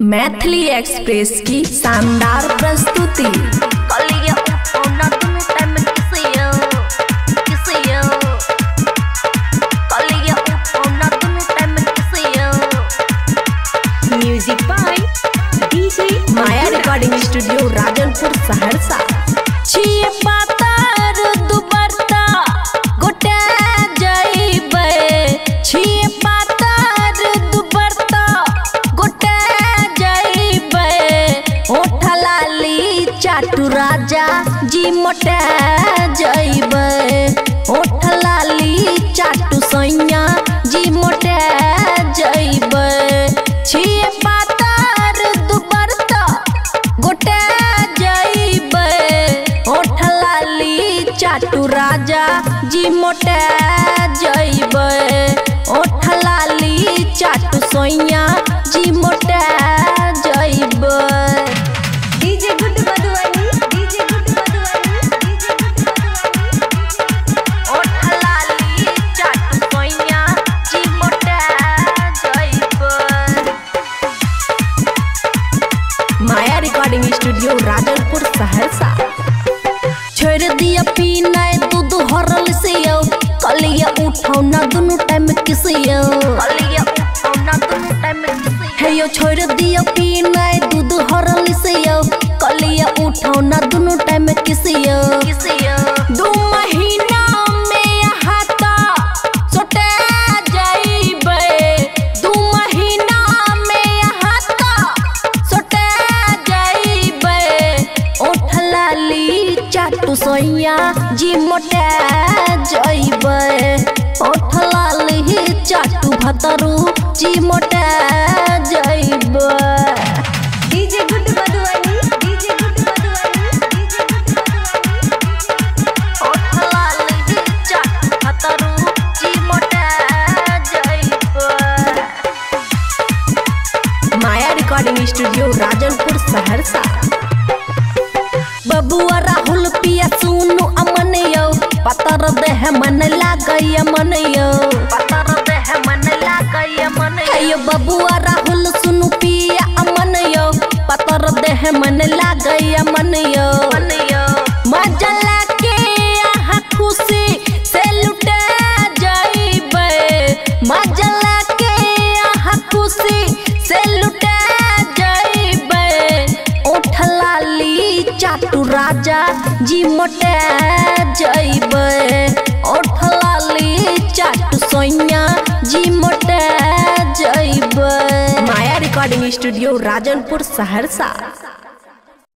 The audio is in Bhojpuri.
मैथिली एक्सप्रेस की शानदार प्रस्तुति। Music by DJ Maya recording studio Rajanpur Saharsa. छिए पातर दुबरता गोटे जइबे, छिए पातर दुबरता गोटे जइबे, ओठ लाली चाटू राजा जी मोटे जइबे, ओठ लाली चाटू सैया जी मोटे जइबे। छिए पातर दुबरता गोटे जइबे, ओठ लाली चाटू राजा जी मोटे जइबे, ओठ लाली चाटू सोइया जी मोटे जइबे। DJ good Madhubani, DJ good Madhubani, DJ good Madhubani. ओठ लाली चाटू सोइया जी मोटे जइबे। माया रिकॉर्डिंग स्टूडियो राजनपुर सहरसा। छोड़ दिया पीना दूध हरल से कलिया उठाओ ना दोनों टाइम किसियो, कलिया उठाओ ना दोनों टाइम किसियो। हे यो छोड़ दिया पीना दूध हरल से कलिया उठाओ ना दोनों टाइम किसियो, किसियो। 2 महीना में हाथा सोटे जाइबे, 2 महीना में हाथा सोटे जाइबे, ओठ लाली चाटू सोइया जी मोटे जइबे, ओठ लाली चाटू भतरू जी मोटे जइबे। DJ good Madhubani, DJ good Madhubani, DJ good Madhubani. ओठ लाली चाटू भतरू जी मोटे जइबे। माया रिकॉर्डिंग स्टूडियो राजनपुर सहरसा। बबुआ राहुल पिया सुनु अमन यो, पतर देह मन लागय मन यो, पतर देह मन लागय मन यो। बबुआ राहुल सुनु पिया अमन यो, पतर देह मन लागय मन यो, मन यो। मजा लाके आहा खुशी से लुटे जाइबे, मजा लाके आहा खुशी से लुटे जाइबे, ओठ लाली चाटू राजा जी मोटे जइबे, ओठ लाली चाटू सोइया जी मोटे जइबे। माया रिकॉर्डिंग स्टूडियो राजनपुर सहरसा।